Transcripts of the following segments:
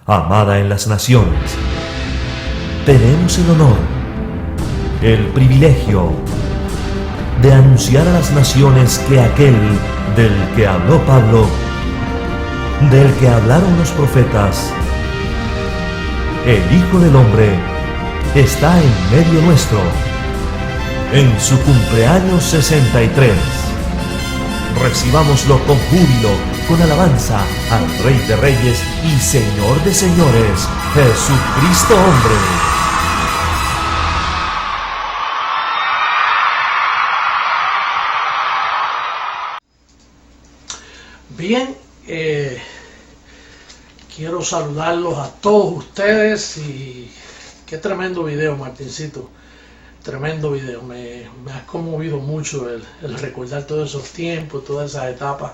amada en las naciones. Tenemos el honor, el privilegio de anunciar a las naciones que aquel del que habló Pablo, del que hablaron los profetas, el Hijo del Hombre, está en medio nuestro, en su cumpleaños 63. Recibámoslo con júbilo, con alabanza al Rey de Reyes y Señor de Señores, Jesucristo hombre. Bien, quiero saludarlos a todos ustedes y qué tremendo video, Martincito. Tremendo video, me ha conmovido mucho el recordar todos esos tiempos, todas esas etapas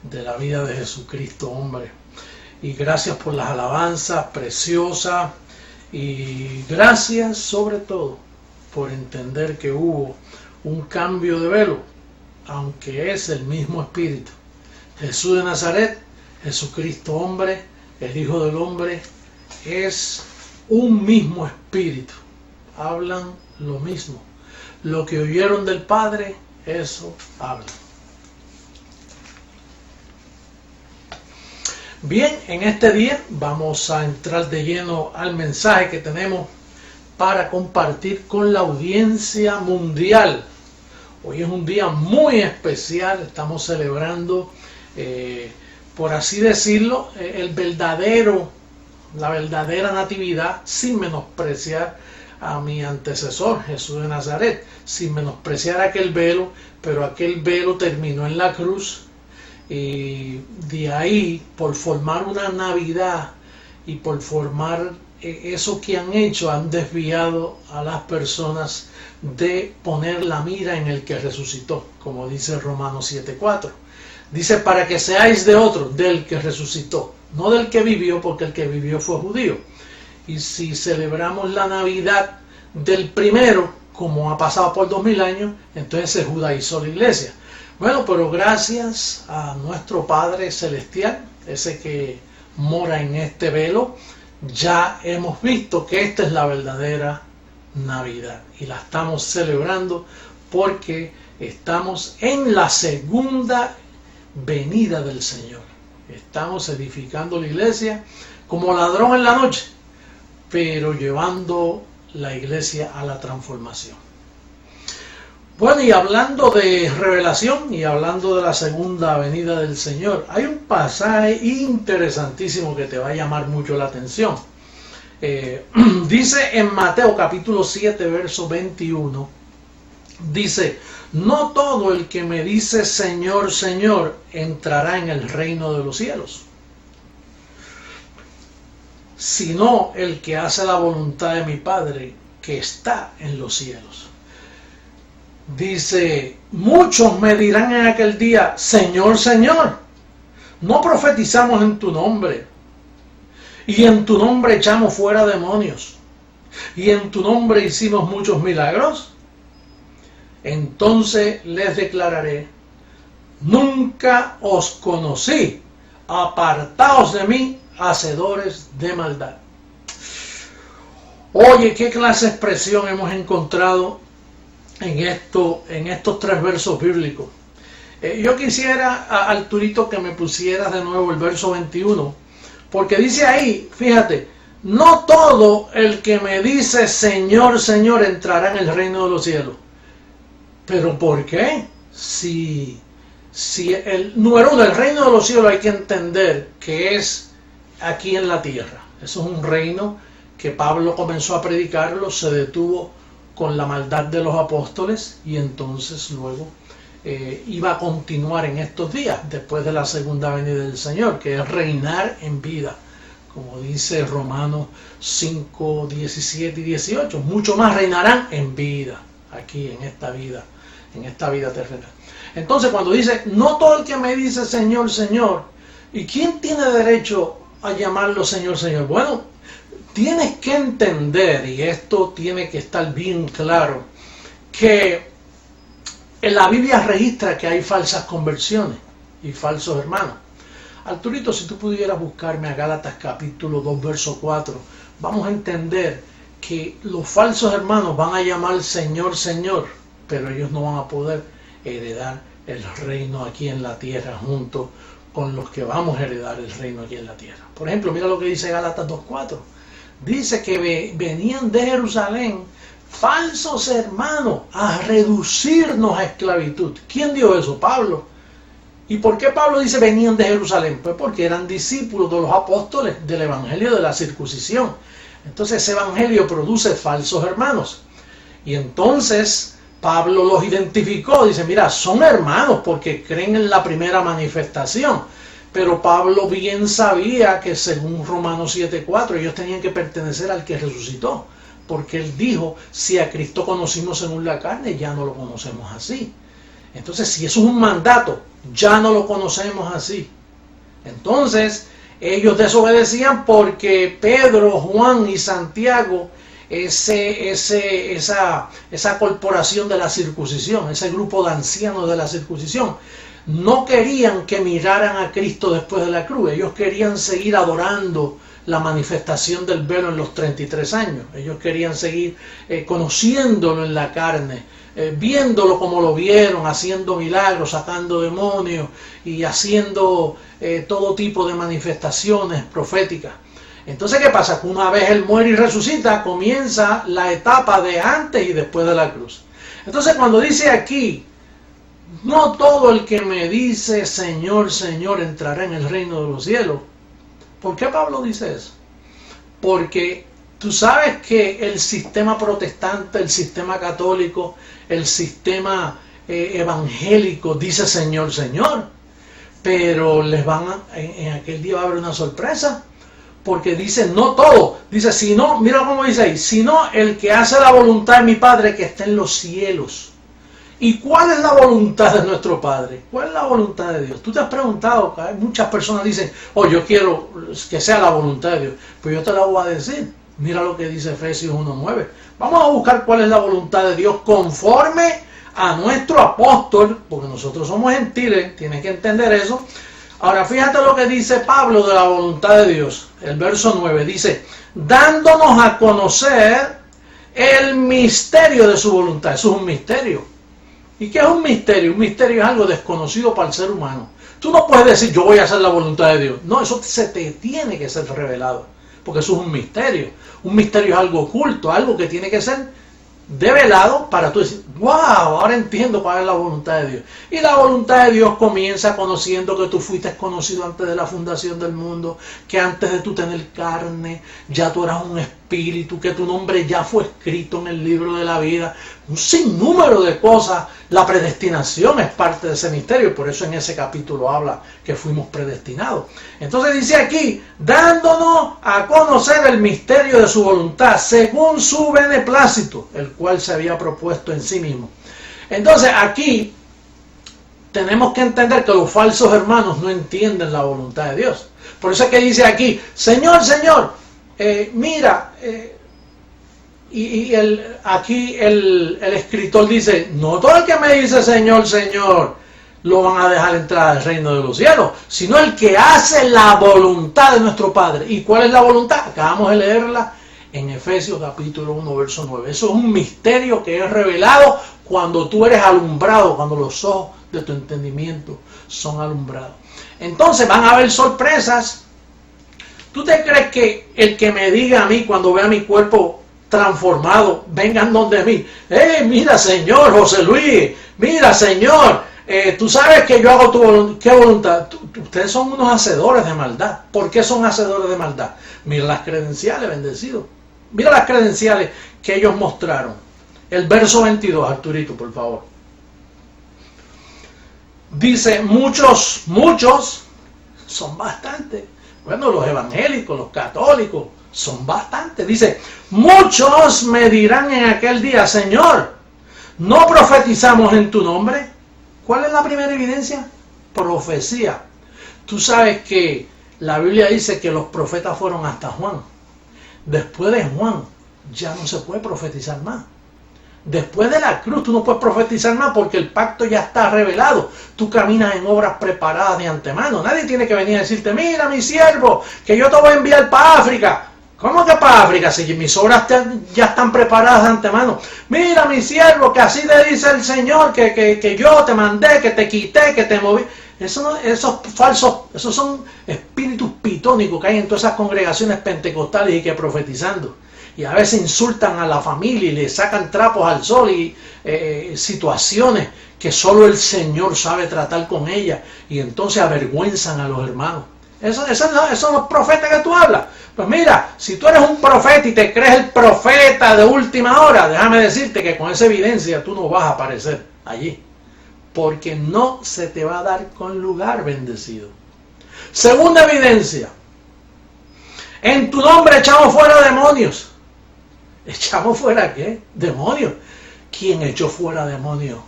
de la vida de Jesucristo hombre. Y gracias por las alabanzas preciosas y gracias sobre todo por entender que hubo un cambio de velo, aunque es el mismo Espíritu. Jesús de Nazaret, Jesucristo hombre, el Hijo del Hombre, es un mismo Espíritu. Hablan lo mismo. Lo que oyeron del Padre, eso hablan. Bien, en este día vamos a entrar de lleno al mensaje que tenemos para compartir con la audiencia mundial. Hoy es un día muy especial, estamos celebrando, por así decirlo, la verdadera natividad, sin menospreciar a mi antecesor Jesús de Nazaret, sin menospreciar aquel velo, pero aquel velo terminó en la cruz y de ahí, por formar una Navidad y por formar eso que han hecho, han desviado a las personas de poner la mira en el que resucitó, como dice Romanos 7:4. Dice, para que seáis de otro, del que resucitó, no del que vivió, porque el que vivió fue judío. Y si celebramos la Navidad del primero, como ha pasado por 2000 años, entonces se judaizó la iglesia. Bueno, pero gracias a nuestro Padre Celestial, ese que mora en este velo, ya hemos visto que esta es la verdadera Navidad. Y la estamos celebrando porque estamos en la segunda venida del Señor. Estamos edificando la iglesia como ladrón en la noche, pero llevando la iglesia a la transformación. Bueno, y hablando de revelación y hablando de la segunda venida del Señor, hay un pasaje interesantísimo que te va a llamar mucho la atención. Dice en Mateo capítulo 7, verso 21, dice, no todo el que me dice Señor, Señor, entrará en el reino de los cielos, sino el que hace la voluntad de mi Padre que está en los cielos. Dice, muchos me dirán en aquel día, Señor, Señor, no profetizamos en tu nombre, y en tu nombre echamos fuera demonios, y en tu nombre hicimos muchos milagros. Entonces les declararé, nunca os conocí, apartaos de mí, hacedores de maldad. Oye, qué clase de expresión hemos encontrado en estos tres versos bíblicos. Yo quisiera, Arturito, que me pusieras de nuevo el verso 21, porque dice ahí, fíjate, no todo el que me dice Señor, Señor entrará en el reino de los cielos. ¿Pero por qué? Si número uno, el reino de los cielos hay que entender que es aquí en la tierra. Eso es un reino que Pablo comenzó a predicarlo, se detuvo con la maldad de los apóstoles y entonces luego iba a continuar en estos días, después de la segunda venida del Señor, que es reinar en vida, como dice Romanos 5, 17 y 18. Mucho más reinarán en vida, aquí en esta vida terrenal. Entonces cuando dice, no todo el que me dice Señor, Señor, ¿y quién tiene derecho a llamarlo Señor, Señor? Bueno, tienes que entender, y esto tiene que estar bien claro, que en la Biblia registra que hay falsas conversiones y falsos hermanos. Arturito, si tú pudieras buscarme a Gálatas capítulo 2, verso 4, vamos a entender que los falsos hermanos van a llamar Señor, Señor, pero ellos no van a poder heredar el reino aquí en la tierra junto con los que vamos a heredar el reino aquí en la tierra. Por ejemplo, mira lo que dice Gálatas 2:4. Dice que venían de Jerusalén falsos hermanos a reducirnos a esclavitud. ¿Quién dijo eso? Pablo. ¿Y por qué Pablo dice venían de Jerusalén? Pues porque eran discípulos de los apóstoles del evangelio de la circuncisión. Entonces ese evangelio produce falsos hermanos. Y entonces Pablo los identificó, dice, mira, son hermanos porque creen en la primera manifestación. Pero Pablo bien sabía que según Romanos 7:4 ellos tenían que pertenecer al que resucitó. Porque él dijo, si a Cristo conocimos según la carne, ya no lo conocemos así. Entonces, si eso es un mandato, ya no lo conocemos así. Entonces, ellos desobedecían porque Pedro, Juan y Santiago, esa corporación de la circuncisión, ese grupo de ancianos de la circuncisión, no querían que miraran a Cristo después de la cruz. Ellos querían seguir adorando la manifestación del velo en los 33 años. Ellos querían seguir conociéndolo en la carne, viéndolo como lo vieron, haciendo milagros, sacando demonios y haciendo todo tipo de manifestaciones proféticas. Entonces, ¿qué pasa? Que una vez Él muere y resucita, comienza la etapa de antes y después de la cruz. Entonces, cuando dice aquí, no todo el que me dice Señor, Señor entrará en el reino de los cielos. ¿Por qué Pablo dice eso? Porque tú sabes que el sistema protestante, el sistema católico, el sistema evangélico dice Señor, Señor, pero en aquel día va a haber una sorpresa, porque dice no todo, dice sino, mira cómo dice ahí, sino el que hace la voluntad de mi Padre que está en los cielos. ¿Y cuál es la voluntad de nuestro Padre? ¿Cuál es la voluntad de Dios? Tú te has preguntado, muchas personas dicen, yo quiero que sea la voluntad de Dios. Pues yo te la voy a decir. Mira lo que dice Efesios 1:9. Vamos a buscar cuál es la voluntad de Dios conforme a nuestro apóstol, porque nosotros somos gentiles, tienes que entender eso. Ahora fíjate lo que dice Pablo de la voluntad de Dios. El verso 9 dice, dándonos a conocer el misterio de su voluntad. Eso es un misterio. ¿Y qué es un misterio? Un misterio es algo desconocido para el ser humano. Tú no puedes decir, yo voy a hacer la voluntad de Dios. No, eso se te tiene que ser revelado, porque eso es un misterio. Un misterio es algo oculto, algo que tiene que ser develado para tú decir, wow, ahora entiendo cuál es la voluntad de Dios. Y la voluntad de Dios comienza conociendo que tú fuiste conocido antes de la fundación del mundo, que antes de tú tener carne, ya tú eras un espíritu, que tu nombre ya fue escrito en el libro de la vida. Un sinnúmero de cosas. La predestinación es parte de ese misterio, por eso en ese capítulo habla que fuimos predestinados. Entonces dice aquí, dándonos a conocer el misterio de su voluntad, según su beneplácito, el cual se había propuesto en sí mismo. Entonces aquí tenemos que entender que los falsos hermanos no entienden la voluntad de Dios. Por eso es que dice aquí, Señor, Señor, mira, aquí el escritor dice, no todo el que me dice Señor, Señor, lo van a dejar entrar al reino de los cielos, sino el que hace la voluntad de nuestro Padre. ¿Y cuál es la voluntad? Acabamos de leerla en Efesios capítulo 1, verso 9. Eso es un misterio que es revelado cuando tú eres alumbrado, cuando los ojos de tu entendimiento son alumbrados. Entonces van a haber sorpresas. ¿Tú te crees que el que me diga a mí cuando vea mi cuerpo transformado, vengan donde mí? Mira Señor, José Luis, mira Señor, tú sabes que yo hago tu voluntad. ¿Qué voluntad? Ustedes son unos hacedores de maldad. ¿Por qué son hacedores de maldad? Mira las credenciales, bendecido. Mira las credenciales que ellos mostraron. El verso 22, Arturito, por favor. Dice, muchos son bastantes. Bueno, los evangélicos, los católicos, son bastantes. Dice, muchos me dirán en aquel día, Señor, ¿no profetizamos en tu nombre? ¿Cuál es la primera evidencia? Profecía. Tú sabes que la Biblia dice que los profetas fueron hasta Juan. Después de Juan, ya no se puede profetizar más. Después de la cruz tú no puedes profetizar más porque el pacto ya está revelado. Tú caminas en obras preparadas de antemano. Nadie tiene que venir a decirte, mira mi siervo, que yo te voy a enviar para África. ¿Cómo que para África? Si mis obras ya están preparadas de antemano. Mira mi siervo, que así te dice el Señor, que yo te mandé, que te quité, que te moví. Esos falsos, esos son espíritus pitónicos que hay en todas esas congregaciones pentecostales y que profetizando. Y a veces insultan a la familia y le sacan trapos al sol y situaciones que solo el Señor sabe tratar con ellas. Y entonces avergüenzan a los hermanos. Esos son los profetas que tú hablas. Pues mira, si tú eres un profeta y te crees el profeta de última hora, déjame decirte que con esa evidencia tú no vas a aparecer allí. Porque no se te va a dar con lugar, bendecido. Segunda evidencia. En tu nombre echamos fuera demonios. ¿Echamos fuera qué? Demonios. ¿Quién echó fuera demonios?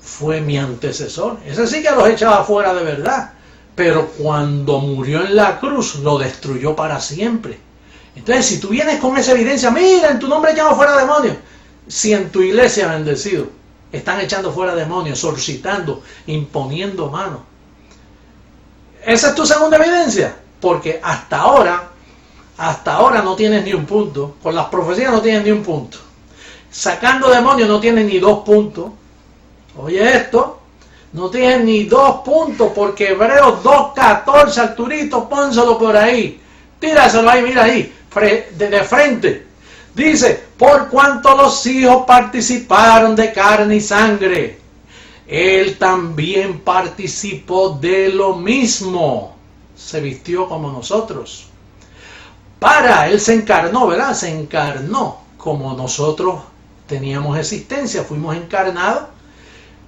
Fue mi antecesor. Ese sí que los echaba fuera de verdad. Pero cuando murió en la cruz, lo destruyó para siempre. Entonces, si tú vienes con esa evidencia, mira, en tu nombre echamos fuera demonios. Si en tu iglesia, bendecido, están echando fuera demonios, exorcitando, imponiendo manos. Esa es tu segunda evidencia. Porque hasta ahora no tienes ni un punto. Con las profecías no tienes ni un punto. Sacando demonios no tienes ni 2 puntos. Oye esto. No tienes ni 2 puntos porque Hebreos 2:14, Arturito, pónselo por ahí. Tíraselo ahí, mira ahí, de frente. Dice, por cuanto los hijos participaron de carne y sangre, él también participó de lo mismo. Se vistió como nosotros. Él se encarnó, ¿verdad? Se encarnó como nosotros teníamos existencia, fuimos encarnados.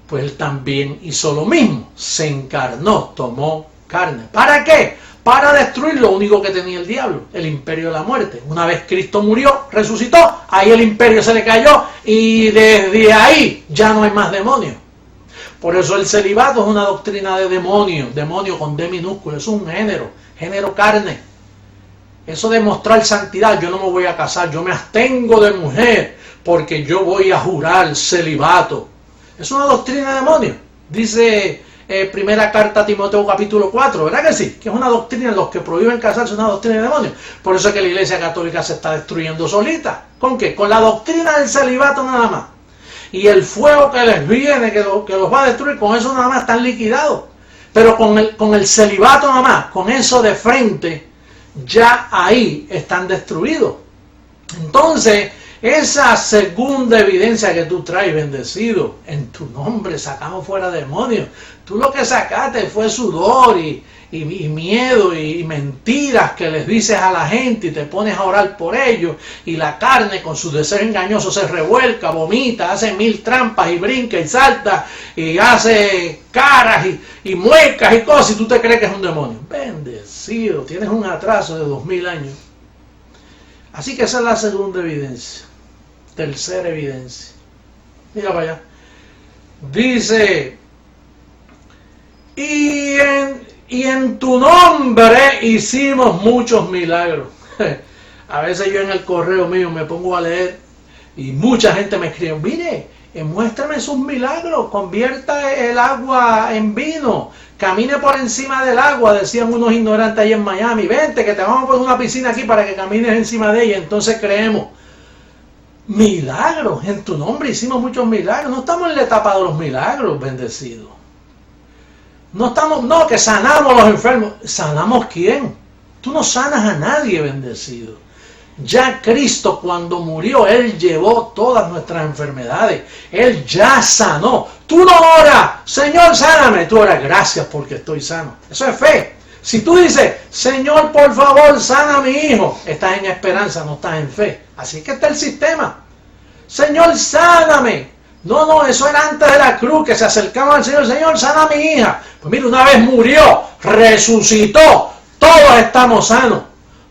Pues él también hizo lo mismo, se encarnó, tomó carne. ¿Para qué? Para destruir lo único que tenía el diablo, el imperio de la muerte. Una vez Cristo murió, resucitó, ahí el imperio se le cayó y desde ahí ya no hay más demonios. Por eso el celibato es una doctrina de demonio con D minúscula, es un género carne. Eso de mostrar santidad, yo no me voy a casar, yo me abstengo de mujer porque yo voy a jurar celibato. Es una doctrina de demonios. Dice primera carta a Timoteo capítulo 4, ¿verdad que sí? Que es una doctrina, los que prohíben casarse es una doctrina de demonios. Por eso es que la iglesia católica se está destruyendo solita. ¿Con qué? Con la doctrina del celibato nada más. Y el fuego que les viene, que los va a destruir, con eso nada más están liquidados. Pero con el celibato nada más, con eso de frente, ya ahí están destruidos. Entonces, esa segunda evidencia que tú traes, bendecido, en tu nombre sacamos fuera demonios. Tú lo que sacaste fue sudor y miedo y mentiras que les dices a la gente y te pones a orar por ellos. Y la carne con sus deseos engañosos se revuelca, vomita, hace 1000 trampas y brinca y salta y hace caras y muecas y cosas y tú te crees que es un demonio. Bendecido, tienes un atraso de 2000 años. Así que esa es la segunda evidencia. Tercera evidencia. Mira para allá. Dice, y en tu nombre hicimos muchos milagros. A veces yo en el correo mío me pongo a leer y mucha gente me escribe, mire, muéstrame sus milagros, convierta el agua en vino, camine por encima del agua, decían unos ignorantes ahí en Miami, vente que te vamos a poner una piscina aquí para que camines encima de ella, entonces creemos. Milagros, en tu nombre hicimos muchos milagros, no estamos en la etapa de los milagros, bendecidos. No, que sanamos a los enfermos. ¿Sanamos quién? Tú no sanas a nadie, bendecido. Ya Cristo cuando murió, Él llevó todas nuestras enfermedades. Él ya sanó. Tú no oras, Señor, sáname. Tú oras, gracias porque estoy sano. Eso es fe. Si tú dices, Señor, por favor, sana a mi hijo, estás en esperanza, no estás en fe. Así que está el sistema. Señor, sáname. No, eso era antes de la cruz, que se acercaban al Señor. Señor, sana a mi hija. Pues mira, una vez murió, resucitó, todos estamos sanos.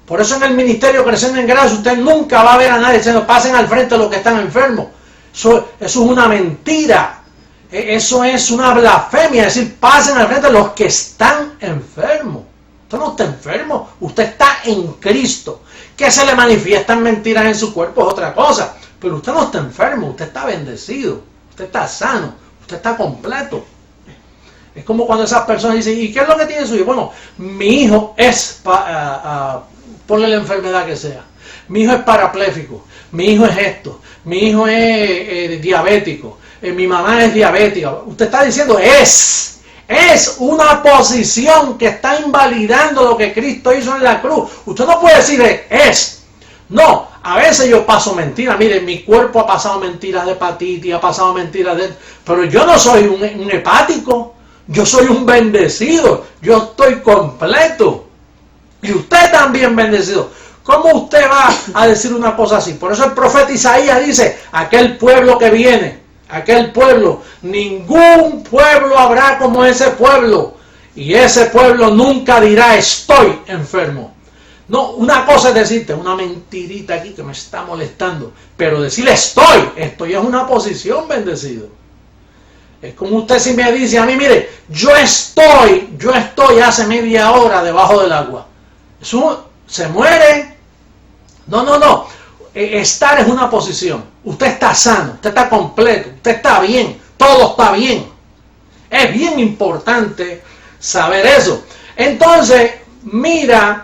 Por eso en el ministerio Creciendo en Gracia usted nunca va a ver a nadie diciendo, pasen al frente los que están enfermos. Eso es una mentira. Eso es una blasfemia, es decir, pasen al frente los que están enfermos. Usted no está enfermo, usted está en Cristo. Que se le manifiestan mentiras en su cuerpo es otra cosa. pero usted no está enfermo, usted está bendecido, usted está sano, usted está completo. Es como cuando esas personas dicen, ¿y qué es lo que tiene su hijo? Bueno, mi hijo es, ponle la enfermedad que sea, mi hijo es parapléjico, mi hijo es esto, mi hijo es diabético, mi mamá es diabética. Usted está diciendo es una posición que está invalidando lo que Cristo hizo en la cruz. Usted no puede decir es. No, a veces yo paso mentiras. Mire, mi cuerpo ha pasado mentiras de hepatitis, ha pasado mentiras de... Pero yo no soy un hepático. Yo soy un bendecido. Yo estoy completo. Y usted también bendecido. ¿Cómo usted va a decir una cosa así? Por eso el profeta Isaías dice, aquel pueblo que viene, aquel pueblo, ningún pueblo habrá como ese pueblo. Y ese pueblo nunca dirá estoy enfermo. No, una cosa es decirte una mentirita aquí que me está molestando, pero decir estoy es una posición, bendecido. Es como usted si me dice a mí, mire, yo estoy hace media hora debajo del agua. Eso se muere. No. Estar es una posición. Usted está sano, usted está completo, usted está bien, todo está bien. Es bien importante saber eso. Entonces, mira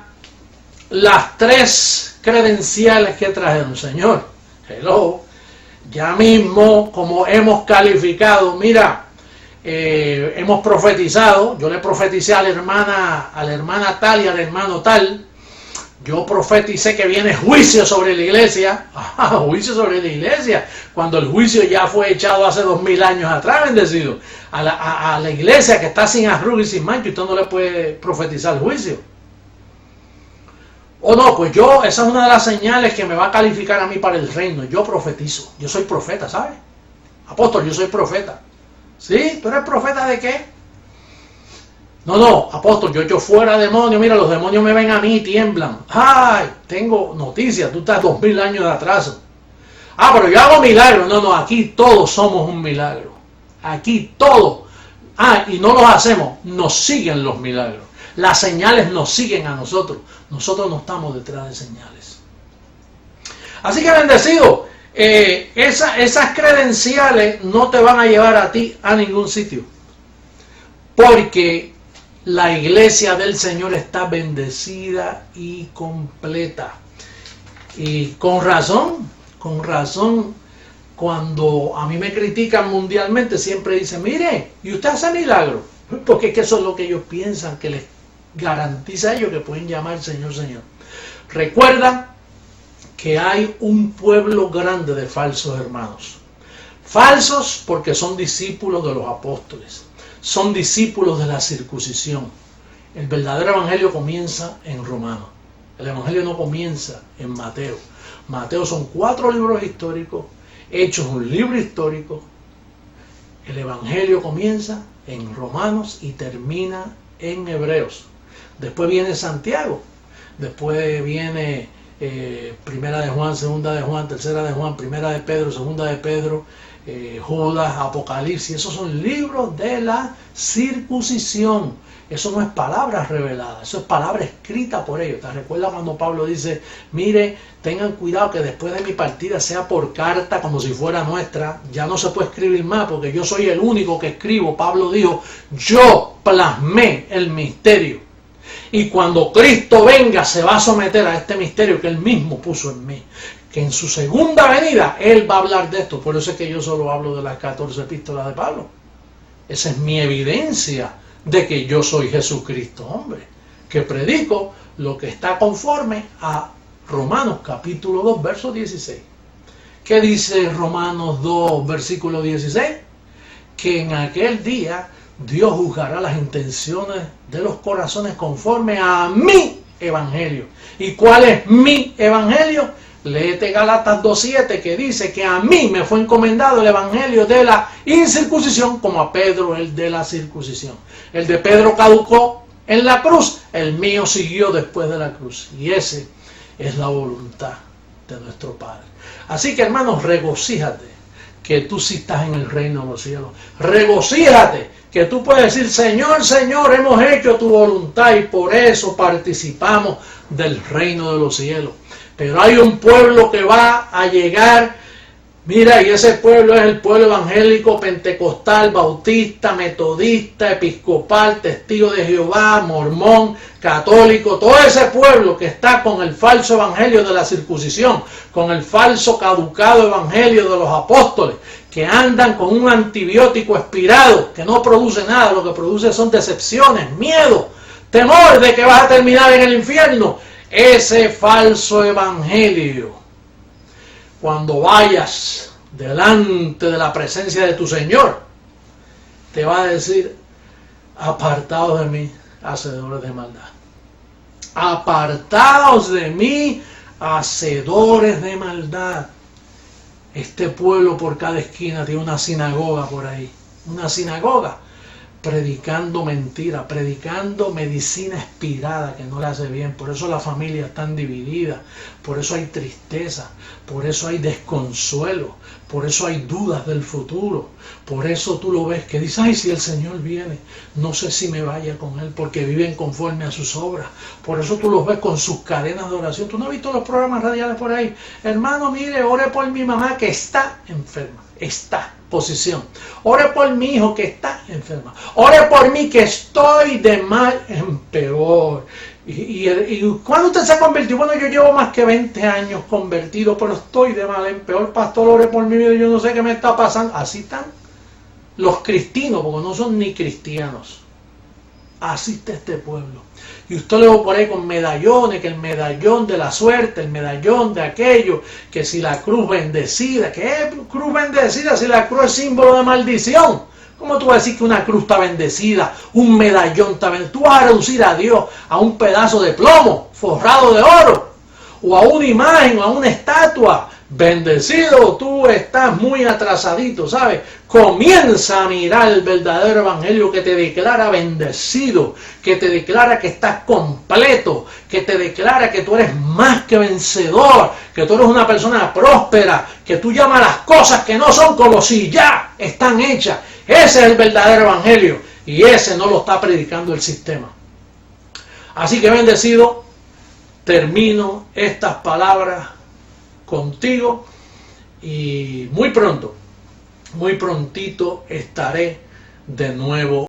las 3 credenciales que trajeron, Señor. Hello. Ya mismo, como hemos calificado, mira, hemos profetizado. Yo le profeticé a la hermana tal y al hermano tal. Yo profeticé que viene juicio sobre la iglesia. Juicio sobre la iglesia. Cuando el juicio ya fue echado hace 2000 años atrás, bendecido. A la iglesia que está sin arruga y sin mancha, usted no le puede profetizar juicio. O no, pues esa es una de las señales que me va a calificar a mí para el reino. Yo profetizo. Yo soy profeta, ¿sabes? Apóstol, yo soy profeta. ¿Sí? ¿Tú eres profeta de qué? No, apóstol, yo echo fuera demonios. Mira, los demonios me ven a mí y tiemblan. Ay, tengo noticias, tú estás 2000 años de atraso. Pero yo hago milagros. No, aquí todos somos un milagro. Aquí todos. Y no los hacemos, nos siguen los milagros. Las señales nos siguen a nosotros. Nosotros no estamos detrás de señales. Así que, bendecido, esas credenciales no te van a llevar a ti a ningún sitio. Porque la iglesia del Señor está bendecida y completa. Y con razón, cuando a mí me critican mundialmente, siempre dicen, mire, y usted hace milagros. Porque es que eso es lo que ellos piensan, que les garantiza a ellos que pueden llamar Señor, Señor. Recuerda que hay un pueblo grande de falsos hermanos. Falsos porque son discípulos de los apóstoles. Son discípulos de la circuncisión. El verdadero evangelio comienza en Romanos. El evangelio no comienza en Mateo. Mateo son 4 libros históricos. Hechos un libro histórico. El evangelio comienza en Romanos y termina en Hebreos. Después viene Santiago. Después viene Primera de Juan, Segunda de Juan, Tercera de Juan, Primera de Pedro, Segunda de Pedro, Judas, Apocalipsis. Esos son libros de la circuncisión. Eso no es palabra revelada, eso es palabra escrita por ellos. ¿Te recuerdas cuando Pablo dice, mire, tengan cuidado que después de mi partida sea por carta como si fuera nuestra? Ya no se puede escribir más porque yo soy el único que escribo. Pablo dijo, yo plasmé el misterio. Y cuando Cristo venga se va a someter a este misterio que Él mismo puso en mí. Que en su segunda venida Él va a hablar de esto. Por eso es que yo solo hablo de las 14 epístolas de Pablo. Esa es mi evidencia de que yo soy Jesucristo, hombre. Que predico lo que está conforme a Romanos capítulo 2, verso 16. ¿Qué dice Romanos 2, versículo 16? Que en aquel día Dios juzgará las intenciones de los corazones conforme a mi evangelio. ¿Y cuál es mi evangelio? Léete Gálatas 2:7 que dice que a mí me fue encomendado el evangelio de la incircuncisión como a Pedro el de la circuncisión. El de Pedro caducó en la cruz, el mío siguió después de la cruz. Y esa es la voluntad de nuestro Padre. Así que, hermanos, regocíjate que tú sí estás en el reino de los cielos. Regocíjate que tú puedes decir, Señor, Señor, hemos hecho tu voluntad y por eso participamos del reino de los cielos. Pero hay un pueblo que va a llegar Mira, y ese pueblo es el pueblo evangélico, pentecostal, bautista, metodista, episcopal, testigo de Jehová, mormón, católico, todo ese pueblo que está con el falso evangelio de la circuncisión, con el falso caducado evangelio de los apóstoles, que andan con un antibiótico expirado, que no produce nada, lo que produce son decepciones, miedo, temor de que vas a terminar en el infierno. Ese falso evangelio, cuando vayas delante de la presencia de tu Señor, te va a decir: apartaos de mí, hacedores de maldad. Apartaos de mí, hacedores de maldad. Este pueblo por cada esquina tiene una sinagoga por ahí, una sinagoga, predicando mentira, predicando medicina expirada que no le hace bien. Por eso las familias están divididas, por eso hay tristeza, por eso hay desconsuelo, por eso hay dudas del futuro. Por eso tú lo ves que dices: ay, si el Señor viene, no sé si me vaya con Él, porque viven conforme a sus obras. Por eso tú los ves con sus cadenas de oración. Tú no has visto los programas radiales por ahí: hermano, mire, ore por mi mamá que está enferma. Está posición. Ore por mi hijo que está enferma. Ore por mí que estoy de mal en peor. ¿Y cuándo usted se convirtió? Bueno, yo llevo más que 20 años convertido, pero estoy de mal en peor. Pastor, ore por mi vida, yo no sé qué me está pasando. Así están los cristinos, porque no son ni cristianos. Así está este pueblo. Y usted lo ve por ahí con medallones, que el medallón de la suerte, el medallón de aquello, que si la cruz bendecida, ¿qué es cruz bendecida si la cruz es símbolo de maldición? ¿Cómo tú vas a decir que una cruz está bendecida, un medallón está bendecido? Tú vas a reducir a Dios a un pedazo de plomo forrado de oro, o a una imagen, o a una estatua. Bendecido, tú estás muy atrasadito, ¿sabes? Comienza a mirar el verdadero evangelio que te declara bendecido, que te declara que estás completo, que te declara que tú eres más que vencedor, que tú eres una persona próspera, que tú llamas las cosas que no son como si ya están hechas. Ese es el verdadero evangelio, y ese no lo está predicando el sistema. Así que, bendecido, termino estas palabras contigo, y muy pronto, muy prontito estaré de nuevo